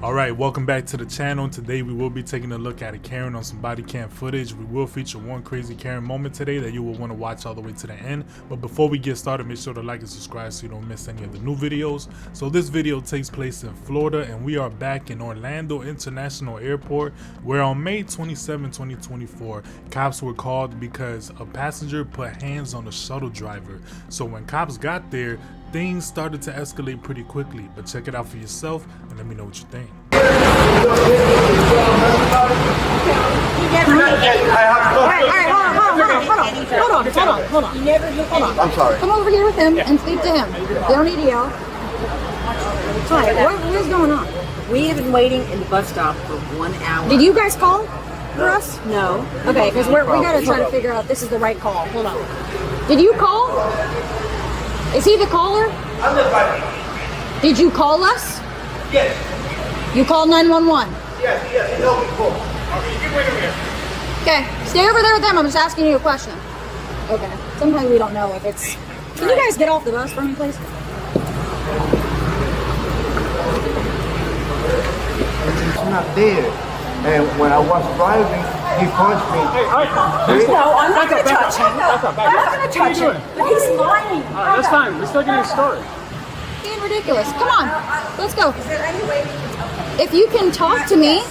Alright, welcome back to the channel. Today we will be taking a look at a Karen on some body cam footage. We will feature one crazy Karen moment today that you will want to watch all the way to the end. But before we get started, make sure to like and subscribe so you don't miss any of the new videos. So this video takes place in Florida and we are back in Orlando International Airport, where on May 27, 2024, cops were called because a passenger put hands on the shuttle driver. So when cops got there, things started to escalate pretty quickly, but check it out for yourself and let me know what you think. Hold on. I'm sorry. Come over here with him and speak to him. You don't need to yell. Alright, what is going on? We have been waiting in the bus stop for 1 hour. Did you guys call for us? No. Okay, because we gotta try to figure out if this is the right call. Hold on. Did you call? Is he the caller? I'm the driver. Did you call us? Yes. You called 911? Yes, he told me before. Okay, you can wait over here. Okay, stay over there with them. I'm just asking you a question. Okay. Sometimes we don't know if it's... Can you guys get off the bus for me, please? He's not there. And when I was driving, he punched me. No, I'm not going to touch him. I'm not going to touch him. But he's lying. That's fine. We're still getting a story. Being ridiculous. Come on. Let's go. If you can talk to me...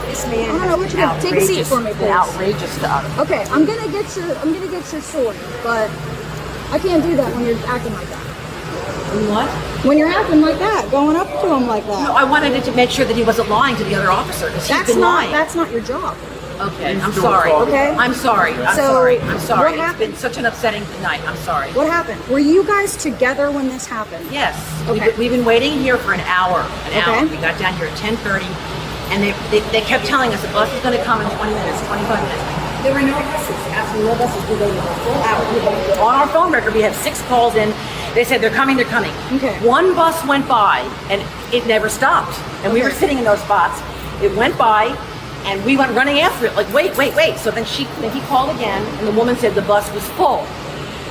This man I don't know what you're doing. Take a seat for me, please. Outrageous stuff. Okay, I'm gonna get your sword, but I can't do that when you're acting like that. What? When you're acting like that, going up to him like that. No, I wanted to make sure that he wasn't lying to the other officer because he's been lying. That's not your job. Okay, I'm sorry. Okay. I'm sorry. I'm So, sorry. I'm sorry. what It's happened? been such an upsetting night. I'm sorry. What happened? Were you guys together when this happened? Yes. Okay. We've been waiting here for an hour. Okay. We got down here at 10:30, and they kept telling us the bus is going to come in 20 minutes, 25 minutes. There were no buses. Absolutely no buses. We waited a full hour. On our phone record, we have 6 calls in. They said they're coming, they're coming. Okay. One bus went by, and it never stopped. And we were sitting in those spots. It went by, and we went running after it, like, wait. So then he called again, and the woman said the bus was full.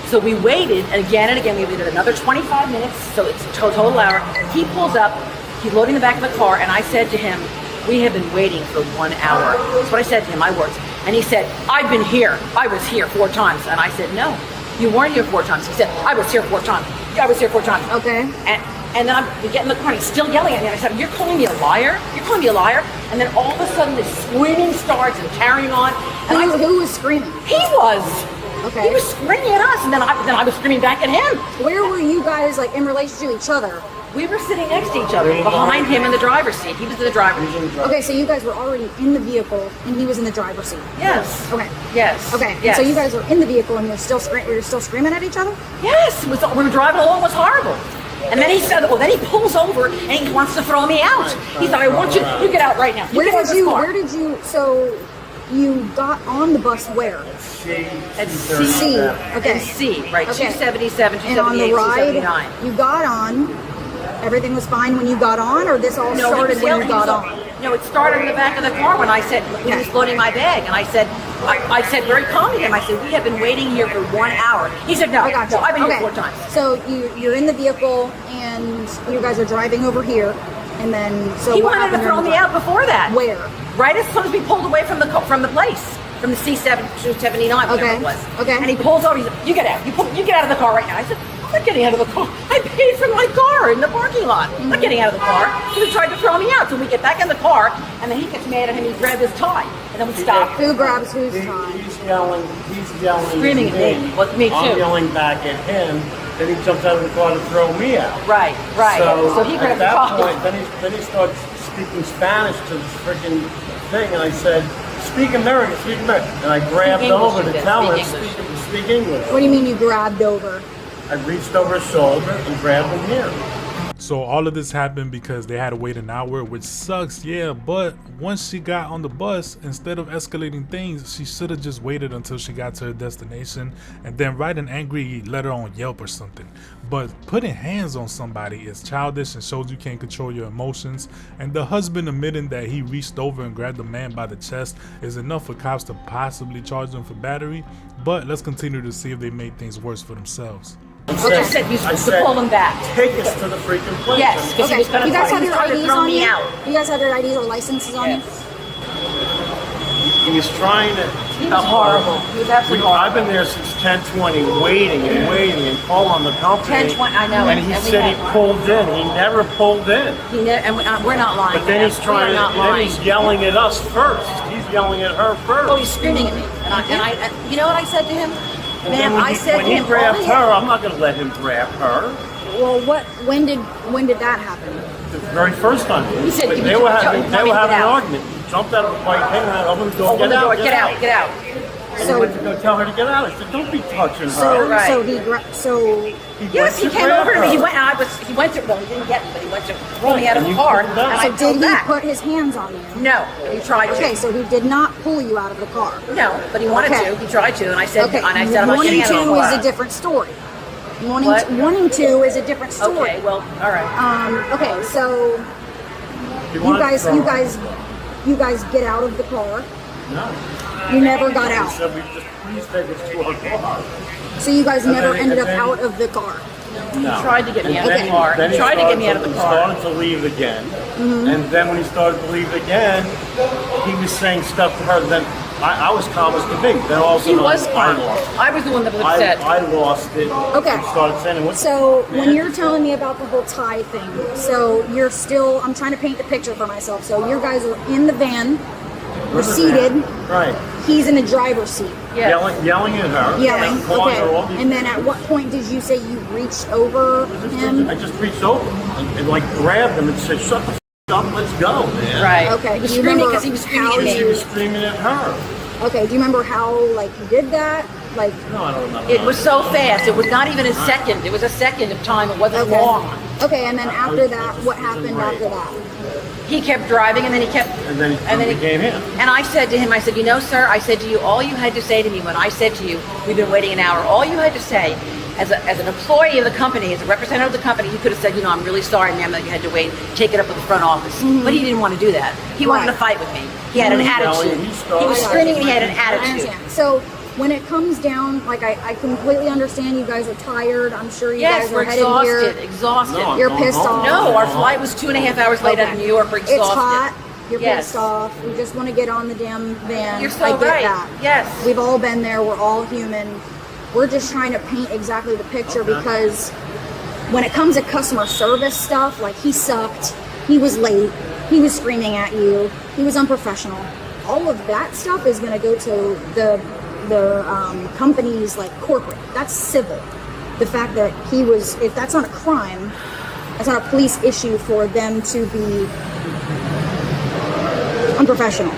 So we waited, and again, we waited another 25 minutes, so it's a total hour. He pulls up, he's loading the back of the car, and I said to him, we have been waiting for 1 hour. That's what I said to him, my words. And he said, I've been here. I was here 4 times. And I said, no, you weren't here 4 times. He said, I was here 4 times. Yeah, I was here 4 times. Okay. And then we get in the car, and he's still yelling at me. And I said, you're calling me a liar? You're calling me a liar? And then all of a sudden, this screaming starts and carrying on. And Who was screaming? he was. Okay. He was screaming at us, and then I was screaming back at him. Where were you guys, like, in relation to each other? We were sitting next to each other, behind him in the driver's seat. He was in the driver's seat. Okay, so you guys were already in the vehicle, and he was in the driver's seat. Yes. Okay. Yes. Okay. Yes. So you guys were in the vehicle, and you're still screaming at each other? Yes. We were driving along. It was horrible. And then he said, well, then he pulls over and he wants to throw me out. He said, I want you to get out right now. So you got on the bus where? At C. Okay. And C, right. Okay. 277, And on the 278, ride, 279. you got on. Everything was fine when you got on, or this all started when you got on? No, it started in the back of the car when he was loading my bag, and I said very calmly to him, I said, we have been waiting here for 1 hour. He said, no, I got you. I've been Okay. here 4 times. So you're in the vehicle, and you guys are driving over here, and then He what wanted happened to throw during the me drive? out before that. Where? Right as soon as we pulled away from the place, from the C-279, whatever Okay. it was. Okay. And he pulls over. He said, "You get out. You get out of the car right now." I said, "I'm not getting out of the car. I paid for my car in the parking lot. I'm not getting out of the car." So he tried to throw me out. So we get back in the car, and then he gets mad at him. He grabbed his tie, and then we stop. Who grabs whose time? He's yelling. Screaming at me. Well, me too. I'm yelling back at him. Then he jumps out of the car to throw me out. Right. So he at grabbed the that tie. point, then he starts speaking Spanish to this freaking thing, and I said, "Speak American, speak American." And I grabbed English, over you to did. tell Speak him, English. speak English. What do you mean you grabbed over? I reached over his shoulder and grabbed him here. So all of this happened because they had to wait an hour, which sucks, yeah, but once she got on the bus, instead of escalating things, she should have just waited until she got to her destination and then write an angry letter on Yelp or something. But putting hands on somebody is childish and shows you can't control your emotions, and the husband admitting that he reached over and grabbed the man by the chest is enough for cops to possibly charge them for battery. But let's continue to see if they made things worse for themselves. I said you're supposed to pull him back. Take us to the freaking place. Yes, because he was going to You guys have your try to IDs throw on me you? out. You guys have your IDs or licenses on you? He was trying to. He was horrible. He was absolutely horrible. I've been there since 10:20, waiting and calling on the company. 10:20, I know. And he And we said he had- pulled in. He never pulled in. We're not lying. But then he's trying. We're not Then lying. he's yelling at us first. He's yelling at her first. Oh, he's screaming at me. And you know what I said to him? And then Ma'am, I said to when he him, grabbed all he- her, I'm not going to let him grab her. Well, when did that happen? The very first time. He said, they were having "Tell me to get an out." argument. He jumped out of the bike, hanging out, opened the door, Open the door, get out, get out. And So- he went to go tell her to get out. I said, don't be touching So, her. Right. Yes, he came over to me. He went to, well, he didn't get me, but he went to pull me out of the car, and I So pulled did he back. put his hands on you? No, he tried to. Okay, so he did not pull you out of the car. No, but he wanted Okay. to. He tried to, and I said, Okay, I'm not wanting getting out of the to car. is a different story. What? Wanting to is a different story. Okay, well, all right. Okay, so you guys get out of the car. No. You never got He out. said, please take us to our car. So you guys never then- ended up and then- out of the car. No. He tried to get me out of Okay. the car. Then He tried to get me out of the He car. started to leave again. And then when he started to leave again, he was saying stuff to her. Then I was calm as could be. Then all of a He sudden, was I calm. lost. I was the one that was upset. I lost it. Okay. He started saying, what? So when you're telling me about the whole tie thing, so you're still, I'm trying to paint the picture for myself. So you guys are in the van, you're seated, Right. he's in the driver's seat. Yes. Yelling at her. Yelling. calling her all Okay. these- And then at what point did you say you reached over him? I just reached over and like grabbed him and said, shut the f up, let's go, man. Right. Okay, He was do you screaming remember because he was screaming how at Because he me. was screaming at her. Okay, do you remember how like you did that? Like No, I don't remember. It was so fast. It was not even a second. It was a second of time. It wasn't okay. long. Okay, and then after that, what happened after that? He kept driving, and then he kept. And then he became him. And I said to him, I said, you know, sir, I said to you, all you had to say to me when I said to you, we've been waiting an hour, all you had to say, as an employee of the company, as a representative of the company, he could have said, you know, I'm really sorry, ma'am, that you had to wait, take it up with the front office. But he didn't want to do that. He wanted to fight with me. He had an attitude. He was screaming and he had an I attitude. understand. So when it comes down, like I completely understand you guys are tired. I'm sure you Yes, guys we're are headed here. exhausted. No, I'm You're going pissed home. off. No, our flight was 2.5 hours late out of New York. We're exhausted. It's hot. You're Yes. pissed off. You just want to get on the damn van. You're so I get right. that. Yes. We've all been there. We're all human. We're just trying to paint exactly the picture because when it comes to customer service stuff, like he sucked, he was late, he was screaming at you, he was unprofessional. All of that stuff is going to go to the company's like corporate. That's civil. The fact that he was, if that's not a crime, that's not a police issue for them to be unprofessional.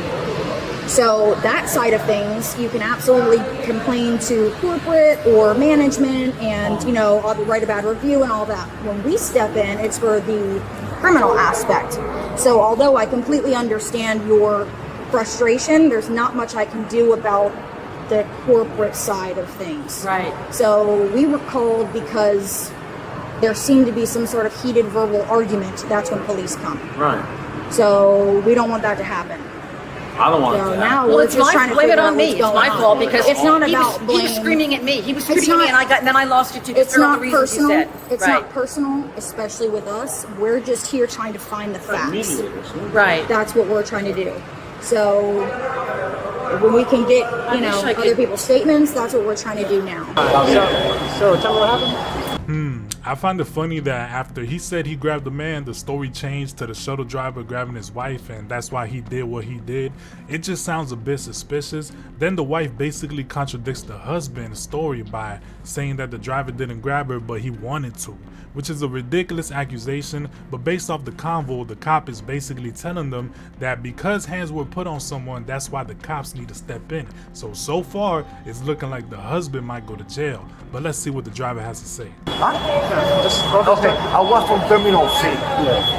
So that side of things, you can absolutely complain to corporate or management and, you know, write a bad review and all that. When we step in, it's for the criminal aspect. So although I completely understand your frustration, there's not much I can do about the corporate side of things. Right. So we were called because there seemed to be some sort of heated verbal argument. That's when police come. Right. So we don't want that to happen. I don't want So to. now Well, we're it's just my trying to blame it figure on out me. what's It's going my on. fault because it's not he about was, he was blame. screaming at me. He was screaming It's at me, not- and then I lost it too. It's for all not the reasons personal. you said. It's right. not personal, especially with us. We're just here trying to find the facts. Right. That's what we're trying to do. So when we can get, you know, wish I other could- people's statements, that's what we're trying to do now. So tell me what happened. I find it funny that after he said he grabbed the man, the story changed to the shuttle driver grabbing his wife, and that's why he did what he did. It just sounds a bit suspicious. Then the wife basically contradicts the husband's story by saying that the driver didn't grab her, but he wanted to, which is a ridiculous accusation. But based off the convo, the cop is basically telling them that because hands were put on someone, that's why the cops need to step in. So far, it's looking like the husband might go to jail. But let's see what the driver has to say. Okay, I was from Terminal C,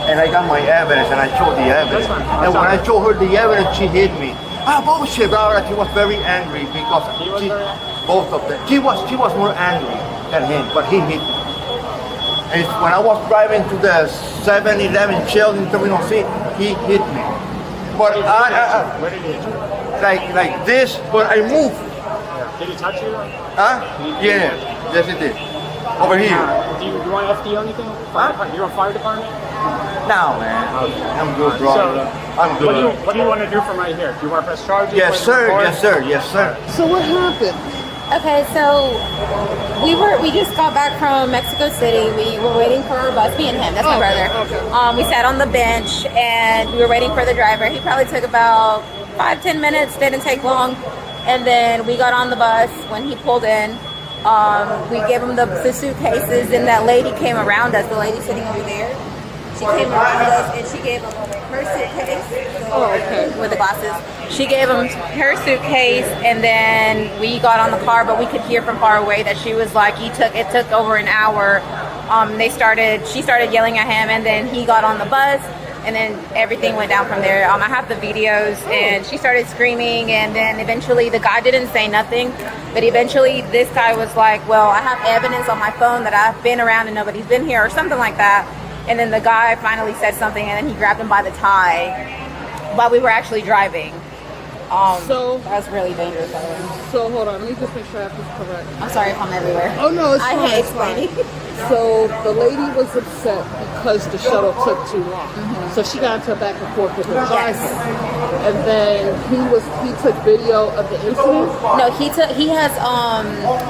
and I got my evidence, and I showed the evidence. And when I showed her the evidence, she hit me. Ah, bullshit, blah, blah. She was very angry because both of them. She was more angry than him, but he hit me. And when I was driving to the 7-Eleven Shell in Terminal C, he hit me. But Where did he hit you? like this, but I moved. Did he touch you? Huh? Yeah, yes it did. Over here. Do you want FD or anything? You're on fire department? No, man. I'm good, bro. I'm good. What do you want to do from right here? Do you want to press charges? Yes, sir. Yes, sir. Yes, sir. So what happened? Okay, so we just got back from Mexico City. We were waiting for our bus, me and him, that's my brother. Okay. We sat on the bench and we were waiting for the driver. He probably took about 5-10 minutes, didn't take long. And then we got on the bus. When he pulled in, we gave him the suitcases, and that lady came around us, the lady sitting over there. She came around us and she gave him her suitcase. Oh, okay. With the glasses. She gave him her suitcase, and then we got on the car, but we could hear from far away that she was like, it took over an hour. She started yelling at him, and then he got on the bus, and then everything went down from there. I have the videos, and she started screaming, and then eventually the guy didn't say nothing, but eventually this guy was like, well, I have evidence on my phone that I've been around and nobody's been here, or something like that. And then the guy finally said something, and then he grabbed him by the tie while we were actually driving. So that was really dangerous. So hold on, let me just make sure I have this correct. I'm sorry if I'm everywhere. Oh no, it's I fine. hate It's fine. explaining. So the lady was upset because the shuttle took too long. So she got into a back and forth with her driver, and then he took video of the incident. No, he has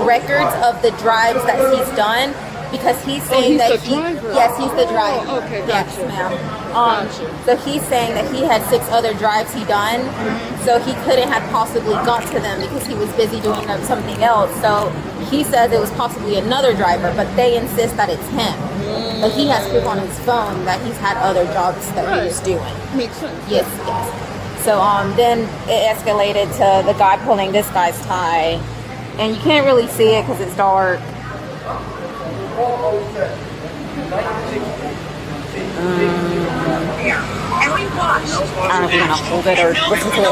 records of the drives that he's done. Because he's saying he's that the driver. Yes, he's the driver. Oh, okay, Yes, gotcha. ma'am. Gotcha. So he's saying that he had 6 other drives he done, so he couldn't have possibly got to them because he was busy doing something else. So he says it was possibly another driver, but they insist that it's him. But he has proof on his phone that he's had other jobs that he was doing. Makes sense. Yes. So then it escalated to the guy pulling this guy's tie, and you can't really see it because it's dark. And we watched. I don't know if I'm gonna hold it or listen to it.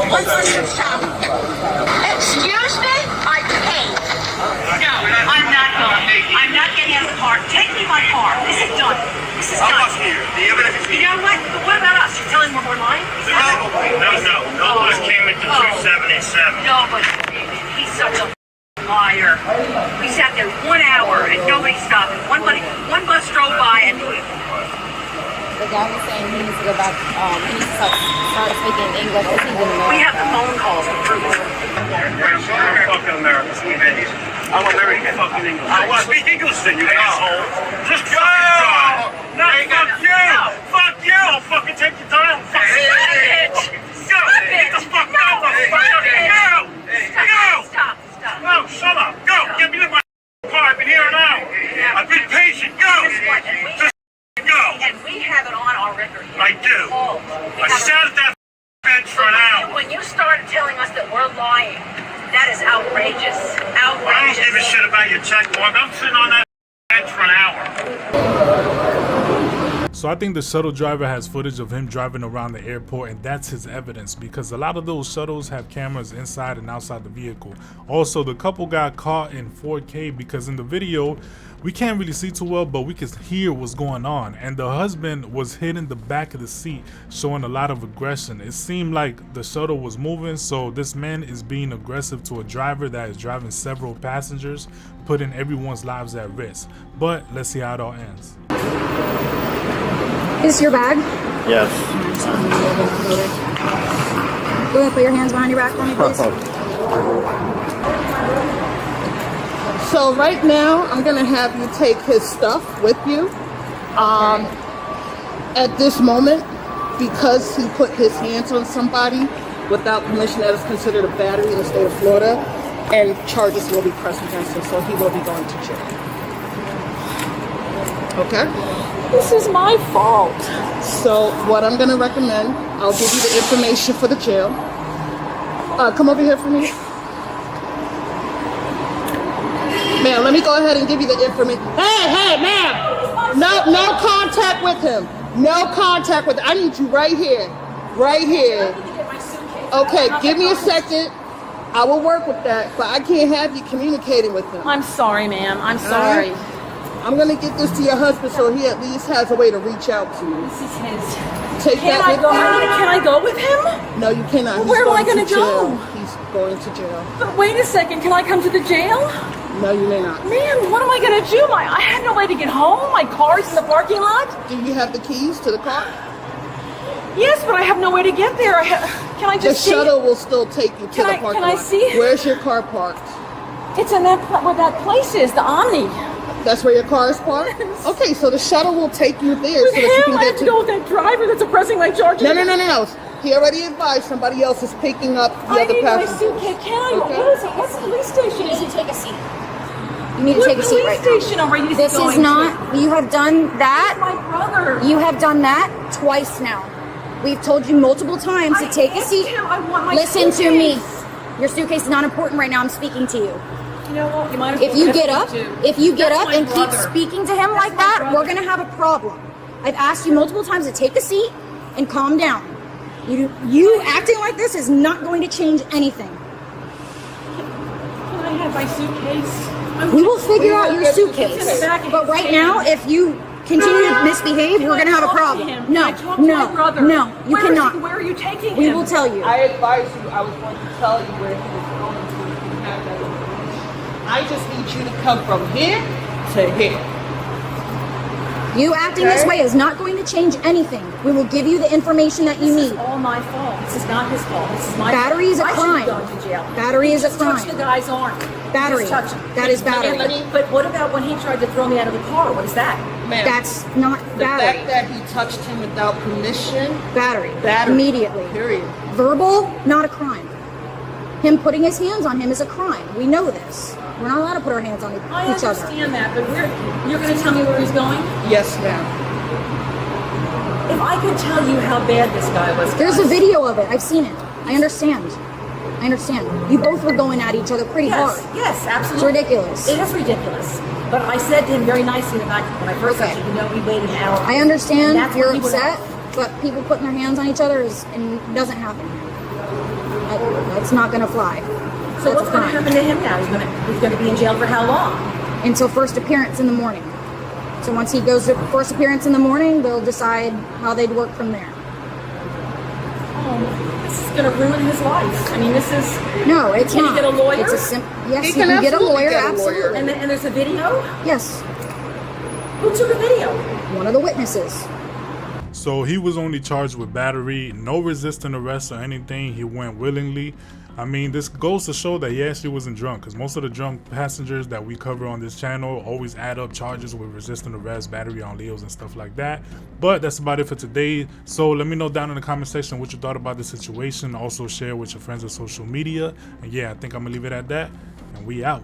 Excuse me? I paid. No, I'm not going. I'm not getting out of the car. Take me my car. This is done. This is done. You know what? What about us? You're telling me we're lying? No one came into 277. Nobody. He's such a liar. We sat there 1 hour and nobody stopped. One bus drove by and The guy was saying he needs to go back, he needs to start speaking English because he didn't know. we have the phone calls to prove it. I'm fucking American. I'm American. Fucking English. I want to speak English then, you asshole. Just fucking drive. No, fuck you. Fuck you. I'll fucking take your time. Fuck you. Go. Get the fuck out. Go. Stop. No, shut up. Go. Get me to my car. I've been here now. I've been patient. Go. Just go. And we have it on our record here. I do. I sat at that bench for an hour. When you started telling us that we're lying, that is outrageous. I don't give a shit about your checkmark. I'm sitting on that bench for an hour. So I think the shuttle driver has footage of him driving around the airport, and that's his evidence because a lot of those shuttles have cameras inside and outside the vehicle. Also, the couple got caught in 4K because in the video we can't really see too well, but we can hear what's going on, and the husband was hitting the back of the seat, showing a lot of aggression. It seemed like the shuttle was moving, so this man is being aggressive to a driver that is driving several passengers, putting everyone's lives at risk. But let's see how it all ends. Is this your bag? Yes. Go ahead, put your hands behind your back for me, please. So right now, I'm gonna have you take his stuff with you. At this moment, because he put his hands on somebody without permission, that is considered a battery in the state of Florida, and charges will be pressed against him, so he will be going to jail. Okay? This is my fault. So what I'm gonna recommend, I'll give you the information for the jail. Come over here for me. Ma'am, let me go ahead and give you the information. Hey, ma'am! No contact with him. No contact with him. I need you right here. Right here. Okay, give me a second. I will work with that, but I can't have you communicating with him. I'm sorry, ma'am. I'm sorry. I'm gonna get this to your husband so he at least has a way to reach out to you. This is his. Take Can that I with go? you. Can I go with him? No, you cannot. Well, where am I going gonna to jail. go? He's going to jail. But wait a second. Can I come to the jail? No, you may not. Man, what am I gonna do? I had no way to get home. My car's in the parking lot. Do you have the keys to the car? Yes, but I have no way to get there. Can I The just see? shuttle will still take you to the parking lot. Can I see? Where's your car parked? It's in where that place is, the Omni. That's where your car is parked? Okay, so the shuttle will take you there With so that you him, can I get have to go with that driver that's oppressing my charger. No. He already advised somebody else is picking up the I other need my passengers. suitcase. Can I? Okay. What is it? What's the police station? You need to take a seat. You need to What take a seat police right now. station are you This going is not, you have done to? that. My brother. You have done that twice now. We've told you multiple times to take a seat. I want my Listen to me. suitcase. Your suitcase is not important right now. I'm speaking to you. You know what? You might as If well you let get me up, too. if you get That's up my and keep brother. speaking to him like That's my that, brother. we're gonna have a problem. I've asked you multiple times to take a seat and calm down. You acting like this is not going to change anything. Can I have my suitcase? We will figure out your It's in suitcase. the back of But his right van. now, if you continue to misbehave, we're gonna have a Talk to problem. him. No, Can I talk to my brother? no, you Where is cannot. he? Where are you taking We him? will tell you. I advised you, I was going to tell you where he was going to if you have that information. I just need you to come from here to here. You acting this way is not going to change anything. We will give you the information that you This need. is all my fault. This is not his fault. This is my Battery is a fault. crime. I should have gone to jail. Battery is a Just touch crime. the guy's arm. Battery. Just touch him. That is battery. But what about when he tried to throw me out of the car? What is that? Ma'am, That's not the fact battery. that he touched him without permission, Battery. battery. Immediately. Period. Verbal, not a crime. Him putting his hands on him is a crime. We know this. We're not allowed to put our hands on I each other. understand that, but you're going to tell me where he's going? Yes, ma'am. If I could tell you how bad this guy was. There's a guys. video of it. I've seen it. I understand. I understand. You both were going at each other pretty Yes, hard. yes, It's absolutely. ridiculous. It is ridiculous. But I said to him very nicely when I first Okay. said, you know, we waited an hour. I understand And that's when you're he went upset, off. but people putting their hands on each other doesn't happen. That's not going to fly. So That's what's a going to crime. happen to him now? He's going to be in jail for how long? Until first appearance in the morning. So once he goes to first appearance in the morning, they'll decide how they'd work from there. This is going to ruin his life. I mean, this is. No, it's Can he not. get a lawyer? Yes, He he can can get a absolutely lawyer. get a lawyer. Absolutely. And there's a video? Yes, Who took a video? one of the witnesses. So he was only charged with battery, no resisting arrest or anything. He went willingly. I mean, this goes to show that he actually wasn't drunk, because most of the drunk passengers that we cover on this channel always add up charges with resisting arrest, battery on Leos, and stuff like that. But that's about it for today. So let me know down in the comment section what you thought about the situation. Also share with your friends on social media. And yeah, I think I'm gonna leave it at that. And we out.